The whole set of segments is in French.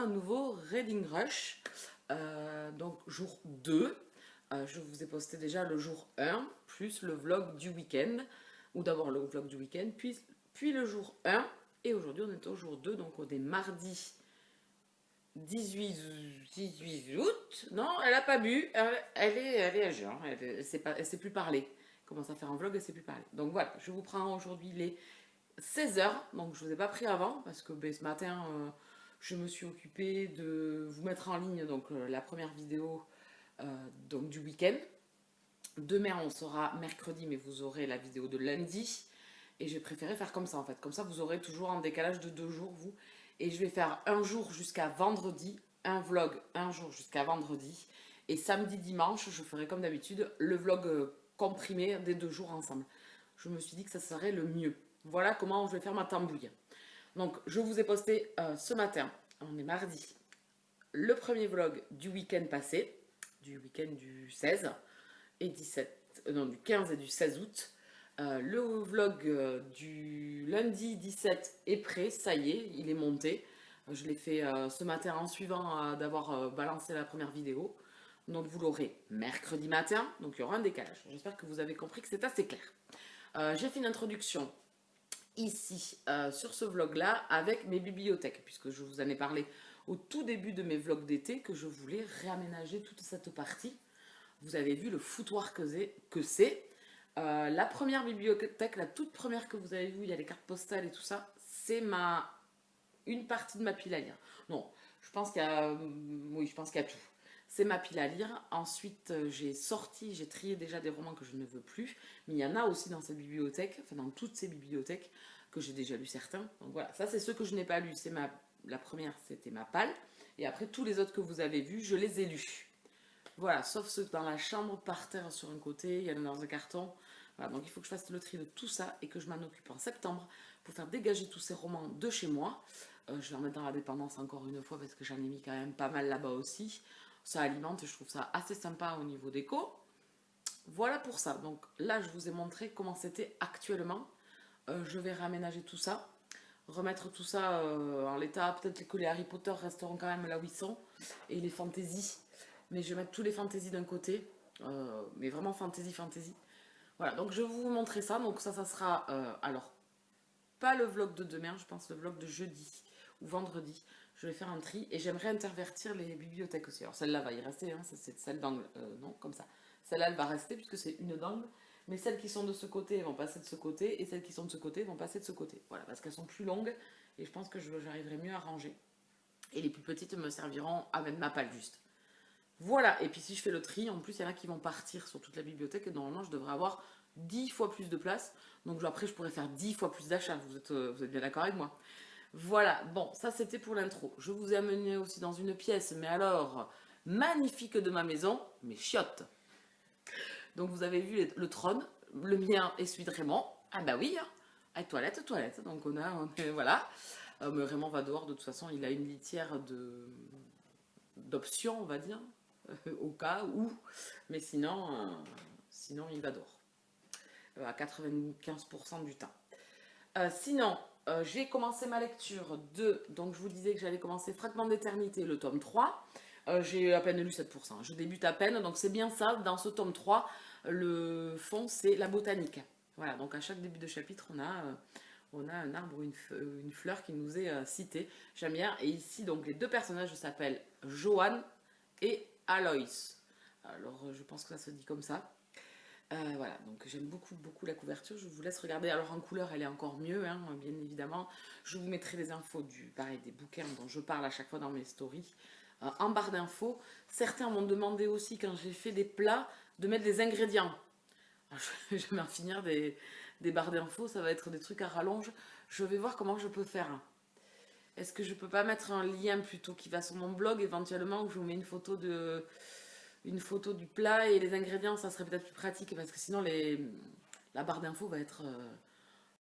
un nouveau Reading Rush, donc jour 2. Je vous ai posté déjà le jour 1, plus le vlog du week-end, ou d'abord le vlog du week-end, puis le jour 1, et aujourd'hui on est au jour 2, donc on est mardi 18 août. Non, elle n'a pas bu, elle est à jeun, elle sait plus parler. Elle commence à faire un vlog, elle sait plus parler. Donc voilà, je vous prends aujourd'hui les 16 heures, donc je ne vous ai pas pris avant, parce que ce matin, je me suis occupée de vous mettre en ligne donc, la première vidéo donc, du week-end. Demain, on sera mercredi, mais vous aurez la vidéo de lundi. Et j'ai préféré faire comme ça, en fait. Comme ça, vous aurez toujours un décalage de 2 jours, vous. Et je vais faire un jour jusqu'à vendredi, un vlog un jour jusqu'à vendredi. Et samedi, dimanche, je ferai comme d'habitude le vlog comprimé des 2 jours ensemble. Je me suis dit que ça serait le mieux. Voilà comment je vais faire ma tambouille. Donc, je vous ai posté ce matin, on est mardi, le premier vlog du week-end passé, du week-end du 16 et 17, non, du 15 et du 16 août. Le vlog du lundi 17 est prêt, ça y est, il est monté. Je l'ai fait ce matin en suivant d'avoir balancé la première vidéo. Donc vous l'aurez mercredi matin, donc il y aura un décalage. J'espère que vous avez compris que c'est assez clair. J'ai fait une introduction ici sur ce vlog là avec mes bibliothèques, puisque je vous en ai parlé au tout début de mes vlogs d'été que je voulais réaménager toute cette partie. Vous avez vu le foutoir que c'est. La première bibliothèque, la toute première que vous avez vue, il y a les cartes postales et tout ça, c'est une partie de ma pile à lire. Non, je pense qu'il y a, oui, je pense qu'il y a tout. C'est ma pile à lire. Ensuite, j'ai trié déjà des romans que je ne veux plus. Mais il y en a aussi dans cette bibliothèque, enfin dans toutes ces bibliothèques, que j'ai déjà lu certains. Donc voilà, ça c'est ceux que je n'ai pas lus. La première, c'était ma palle. Et après, tous les autres que vous avez vus, je les ai lus. Voilà, sauf ceux dans la chambre, par terre sur un côté, il y en a dans un carton. Voilà, donc il faut que je fasse le tri de tout ça et que je m'en occupe en septembre pour faire dégager tous ces romans de chez moi. Je vais en mettre dans la dépendance encore une fois parce que j'en ai mis quand même pas mal là-bas aussi. Ça alimente et je trouve ça assez sympa au niveau déco. Voilà pour ça. Donc là, je vous ai montré comment c'était actuellement. Je vais réaménager tout ça. Remettre tout ça en l'état. Peut-être que les Harry Potter resteront quand même là où ils sont. Et les fantaisies. Mais je vais mettre tous les fantaisies d'un côté. Mais vraiment fantasy. Voilà, donc je vais vous montrer ça. Donc ça sera... alors, pas le vlog de demain, je pense le vlog de jeudi ou vendredi. Je vais faire un tri et j'aimerais intervertir les bibliothèques aussi. Alors celle-là va y rester, hein, c'est celle d'angle, non, comme ça. Celle-là, elle va rester puisque c'est une d'angle. Mais celles qui sont de ce côté vont passer de ce côté et celles qui sont de ce côté vont passer de ce côté. Voilà, parce qu'elles sont plus longues et je pense que j'arriverai mieux à ranger. Et les plus petites me serviront à mettre ma palle juste. Voilà, et puis si je fais le tri, en plus il y en a qui vont partir sur toute la bibliothèque et normalement je devrais avoir 10 fois plus de place. Donc après je pourrais faire 10 fois plus d'achats, vous êtes bien d'accord avec moi? Voilà, bon, ça c'était pour l'intro. Je vous ai amené aussi dans une pièce, mais alors, magnifique de ma maison, mes chiottes. Donc vous avez vu le trône, le mien et celui de Raymond. Ah bah oui, hein. Toilette. Donc voilà. Mais Raymond va dehors, de toute façon, il a une litière d'option, on va dire, au cas où. Mais sinon il va dehors. À 95% du temps. Sinon, j'ai commencé ma lecture donc je vous disais que j'allais commencer Fragment d'éternité, le tome 3. J'ai à peine lu 7%. Je débute à peine, donc c'est bien ça. Dans ce tome 3, le fond, c'est la botanique. Voilà, donc à chaque début de chapitre, on a un arbre ou une fleur qui nous est citée. J'aime bien. Et ici, donc, les deux personnages s'appellent Johan et Alois. Alors, je pense que ça se dit comme ça. Voilà, donc j'aime beaucoup la couverture. Je vous laisse regarder. Alors en couleur, elle est encore mieux, hein, bien évidemment. Je vous mettrai les infos des bouquins dont je parle à chaque fois dans mes stories en barre d'infos. Certains m'ont demandé aussi, quand j'ai fait des plats, de mettre des ingrédients. Alors, je vais m'en finir des barres d'infos, ça va être des trucs à rallonge. Je vais voir comment je peux faire. Est-ce que je peux pas mettre un lien plutôt qui va sur mon blog éventuellement, où je vous mets une photo du plat et les ingrédients, ça serait peut-être plus pratique parce que sinon la barre d'infos va être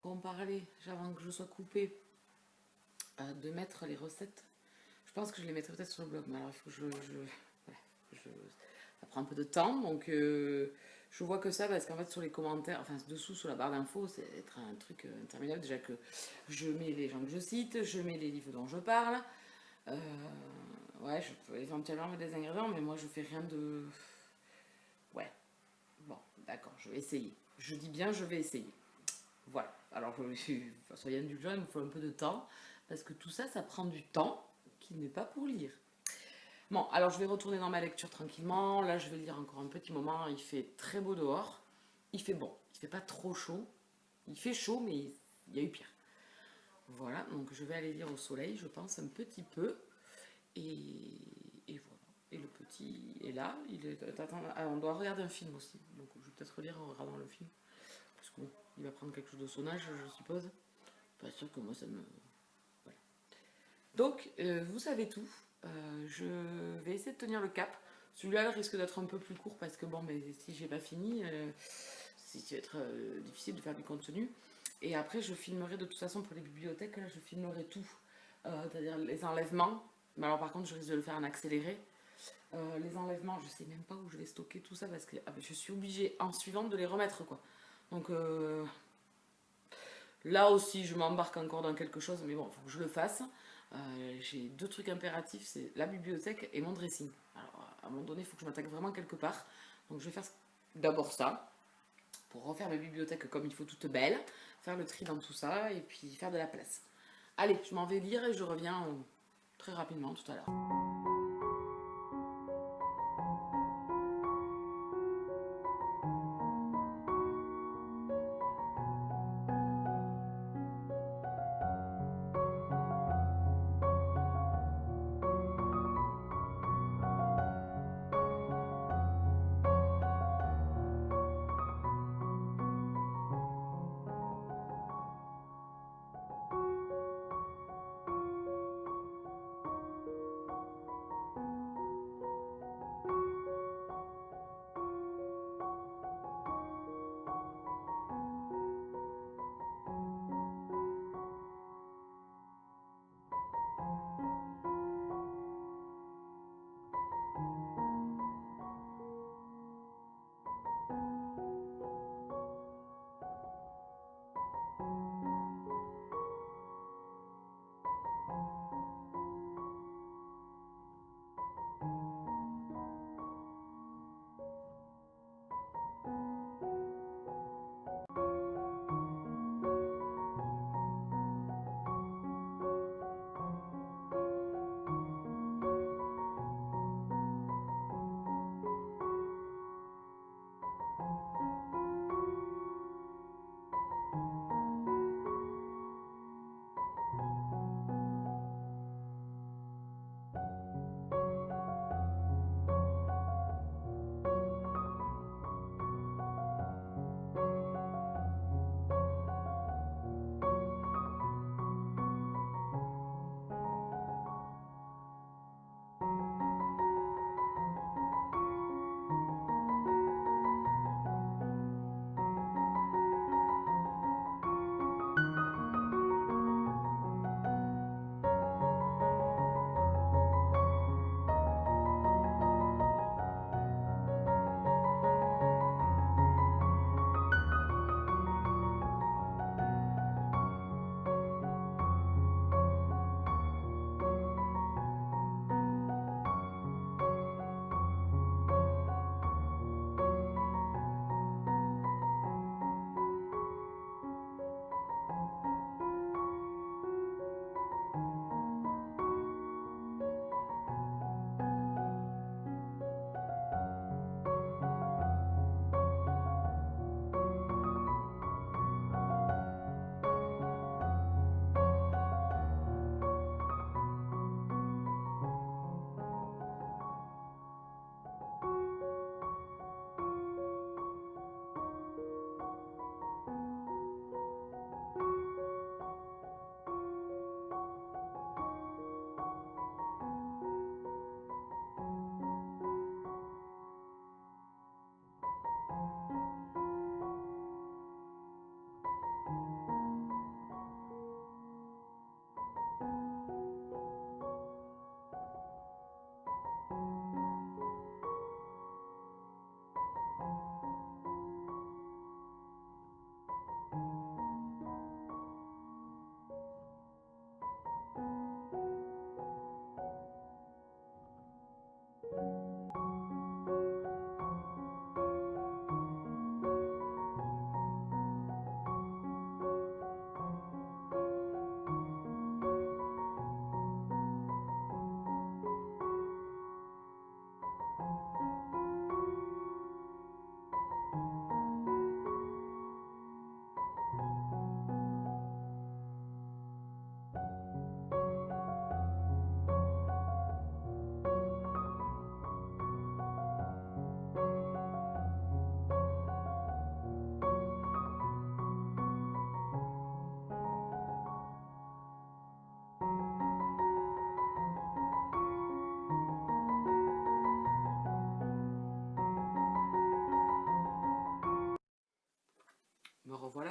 comment parler avant que je sois coupée de mettre les recettes. Je pense que je les mettrai peut-être sur le blog, mais alors il faut que ça prend un peu de temps, donc je vois que ça parce qu'en fait sur les commentaires, enfin dessous sur la barre d'infos, c'est être un truc interminable. Déjà que je mets les gens que je cite, je mets les livres dont je parle. Ouais, je peux éventuellement mettre des ingrédients, mais moi je fais rien de... Ouais, bon, d'accord, je vais essayer. Je dis bien, je vais essayer. Voilà, alors soyez indulgents, il me faut un peu de temps, parce que tout ça, ça prend du temps qui n'est pas pour lire. Bon, alors je vais retourner dans ma lecture tranquillement. Là, je vais lire encore un petit moment. Il fait très beau dehors. Il fait bon. Il fait pas trop chaud. Il fait chaud, mais il y a eu pire. Voilà, donc je vais aller lire au soleil, je pense, un petit peu. Et voilà. Et le petit est là. Attends, on doit regarder un film aussi. Donc je vais peut-être relire en regardant le film. Parce qu'il va prendre quelque chose de sonnage, je suppose. Pas sûr que moi ça me... Voilà. Donc, vous savez tout. Je vais essayer de tenir le cap. Celui-là risque d'être un peu plus court parce que bon, mais si j'ai pas fini, ça va être difficile de faire du contenu. Et après, je filmerai de toute façon pour les bibliothèques, là, je filmerai tout. C'est-à-dire les enlèvements. Mais alors, par contre, je risque de le faire en accéléré. Les enlèvements, je sais même pas où je vais stocker tout ça parce que je suis obligée en suivant de les remettre, quoi. Donc, là aussi, je m'embarque encore dans quelque chose, mais bon, il faut que je le fasse. J'ai deux trucs impératifs, c'est la bibliothèque et mon dressing. Alors, à un moment donné, il faut que je m'attaque vraiment quelque part. Donc, je vais faire d'abord ça, pour refaire mes bibliothèques comme il faut, toutes belles, faire le tri dans tout ça, et puis faire de la place. Allez, je m'en vais lire et je reviens très rapidement tout à l'heure.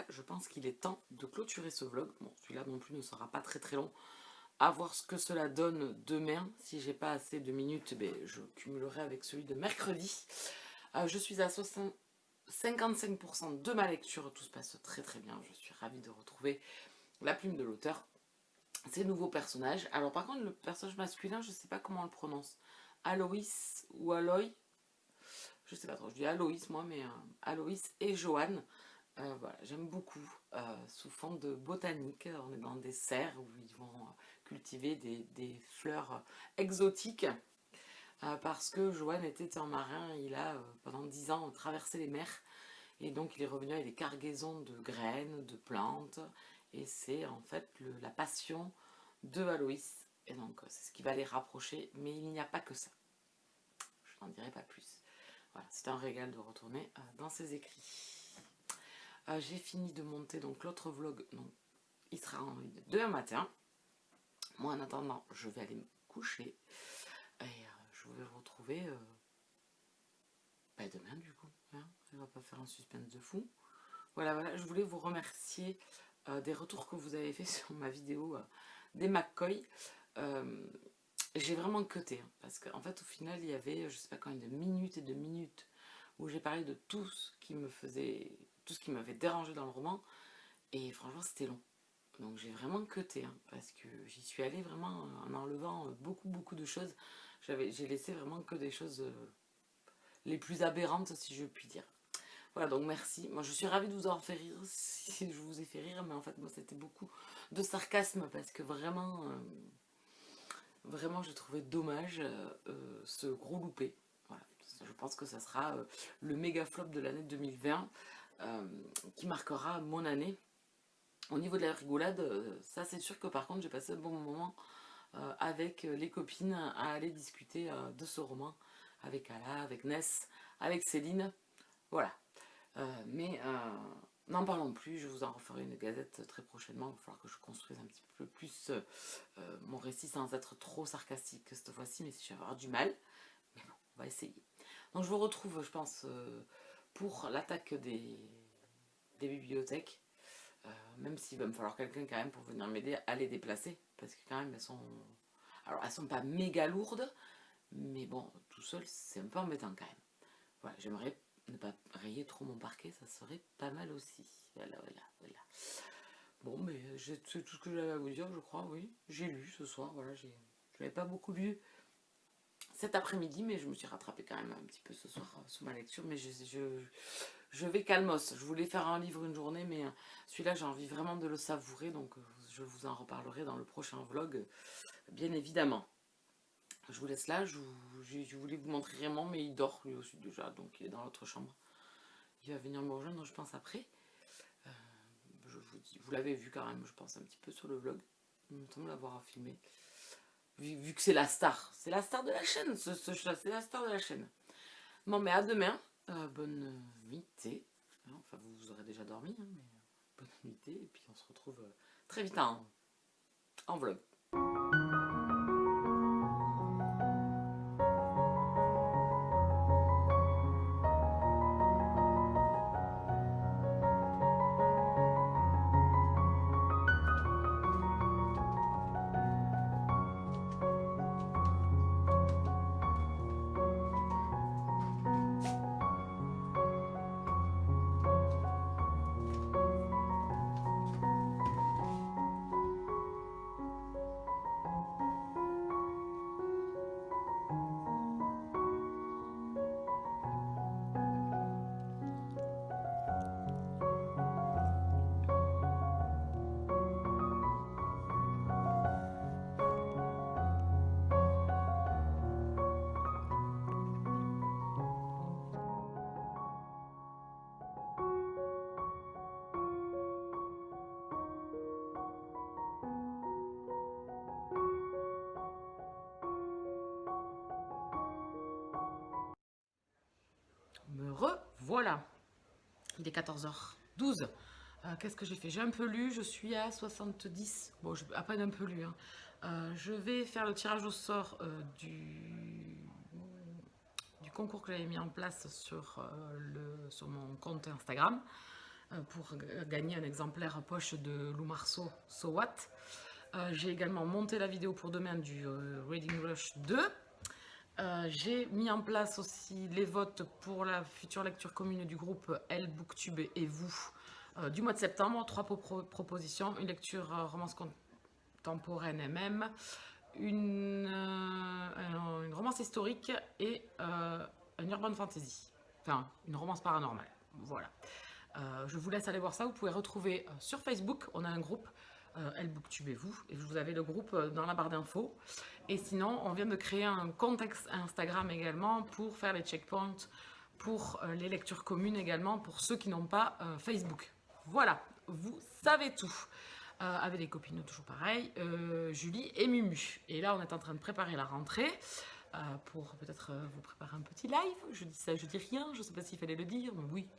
je pense qu'il est temps de clôturer ce vlog. Bon, celui-là non plus ne sera pas très très long. À voir ce que cela donne demain. Si j'ai pas assez de minutes, ben, je cumulerai avec celui de mercredi. Je suis à 55% de ma lecture. Tout se passe très très bien. Je suis ravie de retrouver la plume de l'auteur. Ces nouveaux personnages. Alors par contre, le personnage masculin, je ne sais pas comment on le prononce. Aloïs ou Aloy. Je sais pas trop. Je dis Aloïs moi, mais Aloïs et Joanne. Voilà, j'aime beaucoup. Sous forme de botanique. On est dans des serres où ils vont cultiver des fleurs exotiques. Parce que Joanne était un marin. Il a pendant 10 ans traversé les mers. Et donc il est revenu avec des cargaisons de graines, de plantes. Et c'est en fait la passion de Aloïs. Et donc c'est ce qui va les rapprocher. Mais il n'y a pas que ça. Je n'en dirai pas plus. Voilà, c'est un régal de retourner dans ses écrits. J'ai fini de monter donc l'autre vlog. Donc, il sera en ligne demain matin. Moi en attendant, je vais aller me coucher. Et je vais vous retrouver demain du coup. Hein, on va pas faire un suspense de fou. Voilà, je voulais vous remercier des retours que vous avez fait sur ma vidéo des McCoy. J'ai vraiment cuté, hein, parce qu'en fait au final il y avait je sais pas combien de minutes et de minutes où j'ai parlé de tout ce qui m'avait dérangé dans le roman, et franchement c'était long. Donc j'ai vraiment cuté, hein, parce que j'y suis allée vraiment en enlevant beaucoup de choses. J'ai laissé vraiment que des choses les plus aberrantes, si je puis dire. Voilà, donc merci. Moi, je suis ravie de vous en faire rire, si je vous ai fait rire, mais en fait, moi, c'était beaucoup de sarcasme, parce que vraiment, j'ai trouvé dommage ce gros loupé. Voilà. Je pense que ça sera le méga flop de l'année 2020, qui marquera mon année. Au niveau de la rigolade, ça c'est sûr que par contre, j'ai passé un bon moment avec les copines à aller discuter de ce roman, avec Ala, avec Ness, avec Céline. Voilà. Mais n'en parlons plus, je vous en referai une gazette très prochainement. Il va falloir que je construise un petit peu plus mon récit sans être trop sarcastique cette fois-ci, mais si je vais avoir du mal. Mais bon, on va essayer. Donc je vous retrouve, je pense, pour l'attaque des bibliothèques. Même s'il va me falloir quelqu'un quand même pour venir m'aider à les déplacer. Parce que quand même, elles sont pas méga lourdes, mais bon, tout seul, c'est un peu embêtant quand même. Voilà, j'aimerais ne pas rayer trop mon parquet, ça serait pas mal aussi. Voilà. Bon, mais c'est tout ce que j'avais à vous dire, je crois, oui. J'ai lu ce soir, voilà, je n'avais pas beaucoup lu cet après-midi, mais je me suis rattrapée quand même un petit peu ce soir sous ma lecture, mais je vais calmos. Je voulais faire un livre une journée, mais celui-là, j'ai envie vraiment de le savourer, donc je vous en reparlerai dans le prochain vlog, bien évidemment. Je vous laisse là, je voulais vous montrer Raymond, mais il dort lui aussi déjà, donc il est dans l'autre chambre. Il va venir me rejoindre, je pense, après. Je vous dis, vous l'avez vu quand même, je pense, un petit peu sur le vlog. Il me semble l'avoir filmé. Vu que c'est la star. C'est la star de la chaîne, ce chat, c'est la star de la chaîne. Bon, mais à demain. Bonne nuitée. Enfin, vous aurez déjà dormi, hein, mais bonne nuitée. Et puis on se retrouve très vite en vlog. Me revoilà. Il est 14h12. Qu'est-ce que j'ai fait? J'ai un peu lu, je suis à 70. Bon, à peine un peu lu. Hein. Je vais faire le tirage au sort du concours que j'avais mis en place sur mon compte Instagram. pour gagner un exemplaire poche de Lou Marceau, So What. J'ai également monté la vidéo pour demain du Reading Rush 2. J'ai mis en place aussi les votes pour la future lecture commune du groupe Elle, Booktube et vous du mois de septembre. 3 propositions, une lecture romance contemporaine MM, une romance historique et une urban fantasy, enfin une romance paranormale. Voilà. Je vous laisse aller voir ça. Vous pouvez retrouver sur Facebook, on a un groupe Elle, Booktube et vous avez le groupe dans la barre d'infos. Et sinon, on vient de créer un compte Instagram également pour faire les checkpoints, pour les lectures communes également, pour ceux qui n'ont pas Facebook. Voilà, vous savez tout. Avec des copines toujours pareil, Julie et Mumu. Et là, on est en train de préparer la rentrée. Pour peut-être vous préparer un petit live. Je dis ça, je dis rien, je ne sais pas s'il fallait le dire, mais oui.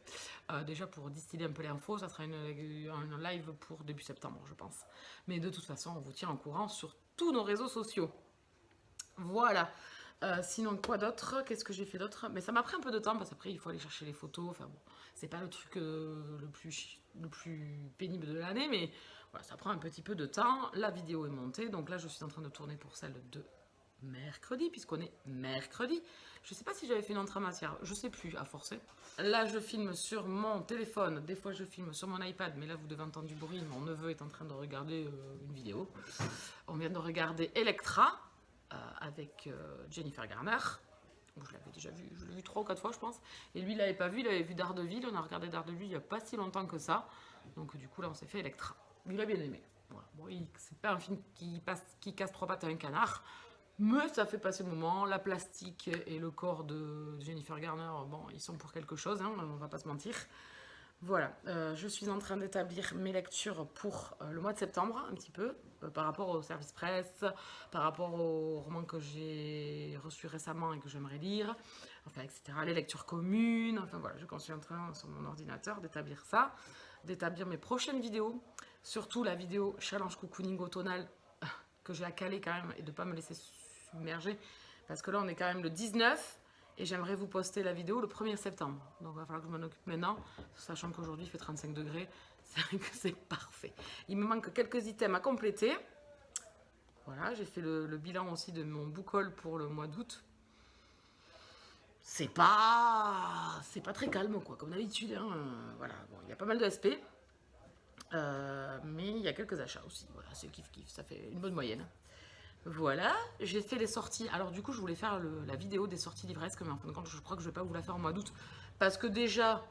Déjà pour distiller un peu l'info, ça sera un live pour début septembre, je pense. Mais de toute façon, on vous tient en courant sur tous nos réseaux sociaux. Voilà. Sinon, quoi d'autre? Qu'est-ce que j'ai fait d'autre? Mais ça m'a pris un peu de temps, parce qu'après, il faut aller chercher les photos. Enfin bon, c'est pas le truc le plus pénible de l'année, mais voilà, ça prend un petit peu de temps. La vidéo est montée, donc là, je suis en train de tourner pour celle de mercredi, puisqu'on est mercredi. Je sais pas si j'avais fait une entrée en matière, je sais plus, à forcer. Là, je filme sur mon téléphone, des fois je filme sur mon iPad, mais là, vous devez entendre du bruit, mon neveu est en train de regarder une vidéo. On vient de regarder Electra, avec Jennifer Garner. Je l'avais déjà vu, je l'ai vu 3 ou 4 fois, je pense. Et lui, il l'avait pas vu, il avait vu Daredevil, on a regardé Daredevil il y a pas si longtemps que ça. Donc du coup, là, on s'est fait Electra. Il a bien aimé. Voilà. Bon, c'est pas un film qui casse 3 pattes à un canard, mais ça fait passer le moment. La plastique et le corps de Jennifer Garner, bon, ils sont pour quelque chose, hein, on va pas se mentir. Voilà, je suis en train d'établir mes lectures pour le mois de septembre, un petit peu, par rapport au service presse, par rapport aux romans que j'ai reçus récemment et que j'aimerais lire, enfin, etc. Les lectures communes, enfin voilà, je suis en train sur mon ordinateur d'établir ça, d'établir mes prochaines vidéos, surtout la vidéo challenge cocooning automnal que j'ai à caler quand même et de ne pas me laisser submerger, parce que là on est quand même le 19 et j'aimerais vous poster la vidéo le 1er septembre. Donc il va falloir que je m'en occupe maintenant, sachant qu'aujourd'hui il fait 35 degrés, c'est vrai que c'est parfait. Il me manque quelques items à compléter. Voilà, j'ai fait le bilan aussi de mon book haul pour le mois d'août. C'est pas très calme quoi, comme d'habitude. Hein. Voilà, bon, il y a pas mal de SP, mais il y a quelques achats aussi. Voilà, c'est kiff kiff, ça fait une bonne moyenne. Voilà, j'ai fait les sorties. Alors du coup, je voulais faire la vidéo des sorties livresques, mais en fin de compte, je crois que je vais pas vous la faire au mois d'août. Parce que déjà,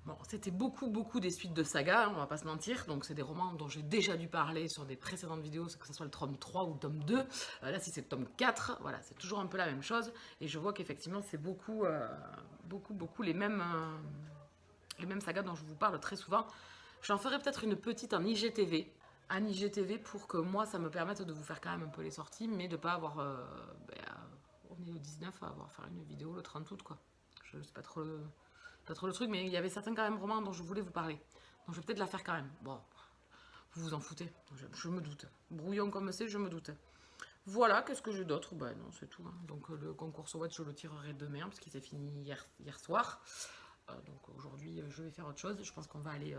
bon, c'était beaucoup des suites de saga, hein, on va pas se mentir. Donc c'est des romans dont j'ai déjà dû parler sur des précédentes vidéos, que ce soit le tome 3 ou le tome 2. Là, si c'est le tome 4, voilà, c'est toujours un peu la même chose. Et je vois qu'effectivement, c'est beaucoup les mêmes sagas dont je vous parle très souvent. J'en ferai peut-être une petite en IGTV. Un IGTV pour que moi ça me permette de vous faire quand même un peu les sorties, mais de pas avoir on est le 19 à avoir faire une vidéo le 30 août quoi. Je sais pas trop le truc, mais il y avait certains quand même romans dont je voulais vous parler, donc je vais peut-être la faire quand même. Bon, vous vous en foutez, je me doute, brouillon comme c'est, je me doute. Voilà, qu'est-ce que j'ai d'autre? Ben non, c'est tout, hein. Donc le concours So What je le tirerai demain parce qu'il s'est fini hier soir, donc aujourd'hui je vais faire autre chose. Je pense qu'on va aller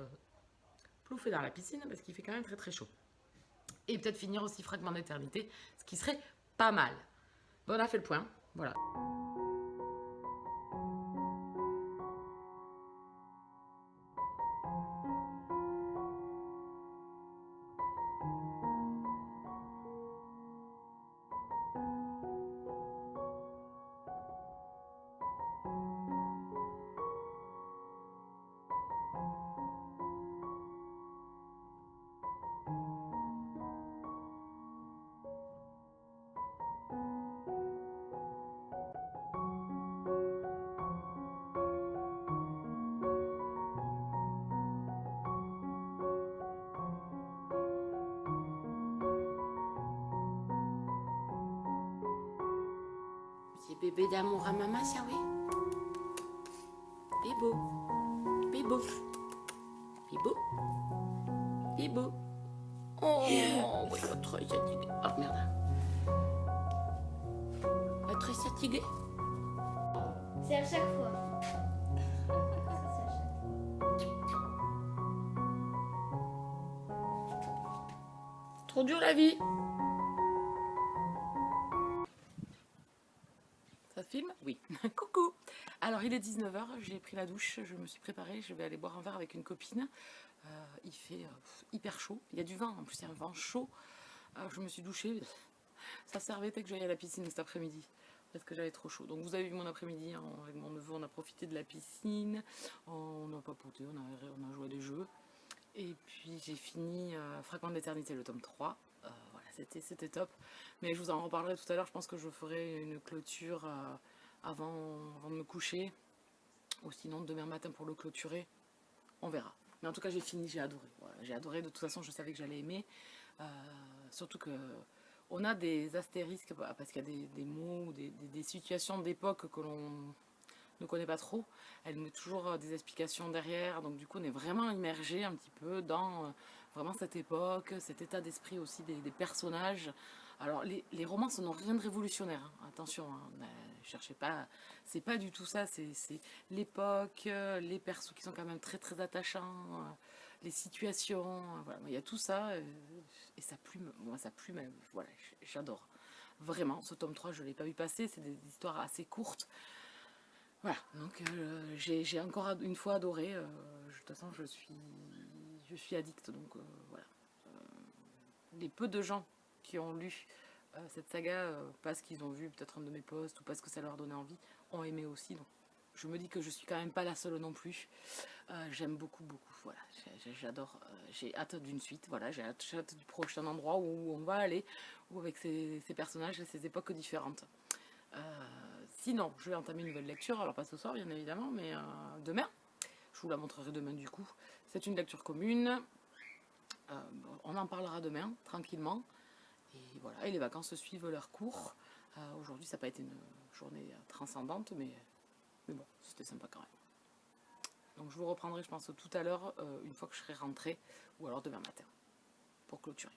plouffer dans la piscine parce qu'il fait quand même très chaud. Et peut-être finir aussi Fragment d'éternité, ce qui serait pas mal. Bon, on a fait le point, voilà. C'est bébé d'amour à maman, ça oui. Bibo, bibo, bibo, bibo. Oh, oui, très fatigué. Oh merde. Très fatigué. C'est à chaque fois. C'est à chaque fois. trop dur la vie. Ça filme? Oui. Coucou. Alors il est 19h, j'ai pris la douche, je me suis préparée, je vais aller boire un verre avec une copine. Il fait hyper chaud, il y a du vent, en plus il y a un vent chaud. Je me suis douchée, ça servait que j'aille à la piscine cet après-midi. Parce que j'avais trop chaud. Donc vous avez vu mon après-midi, hein, avec mon neveu, on a profité de la piscine, on a papoté, on a joué à des jeux. Et puis j'ai fini Fragment d'éternité, le tome 3. Voilà, c'était top. Mais je vous en reparlerai tout à l'heure, je pense que je ferai une clôture avant de me coucher. Ou sinon demain matin pour le clôturer, on verra. Mais en tout cas j'ai fini, j'ai adoré. Voilà, j'ai adoré, de toute façon je savais que j'allais aimer. Surtout que on a des astérisques, parce qu'il y a des mots, des situations d'époque que l'on ne connaît pas trop. Elle met toujours des explications derrière, donc du coup on est vraiment immergé un petit peu dans vraiment cette époque, cet état d'esprit aussi des personnages. Alors les romances n'ont rien de révolutionnaire, hein. Attention, hein, ne cherchez pas, c'est pas du tout ça, c'est l'époque, les persos qui sont quand même très très attachants, les situations, voilà, il y a tout ça, et ça plume, moi ça plume, voilà, j'adore. Vraiment, ce tome 3 je ne l'ai pas vu passer, c'est des histoires assez courtes. Voilà, donc j'ai encore une fois adoré, de toute façon je suis addict, donc voilà. Les peu de gens qui ont lu cette saga, parce qu'ils ont vu peut-être un de mes posts ou parce que ça leur donnait envie, ont aimé aussi, donc je me dis que je suis quand même pas la seule non plus. J'aime beaucoup, voilà, j'adore, j'ai hâte d'une suite, voilà, j'ai hâte du prochain endroit où on va aller, ou avec ces personnages et ces époques différentes. Sinon, je vais entamer une nouvelle lecture, alors pas ce soir bien évidemment, mais demain. Je vous la montrerai demain du coup. C'est une lecture commune. On en parlera demain, tranquillement. Et voilà, et les vacances suivent leur cours. Aujourd'hui, ça n'a pas été une journée transcendante, mais bon, c'était sympa quand même. Donc je vous reprendrai, je pense, tout à l'heure, une fois que je serai rentrée, ou alors demain matin, pour clôturer.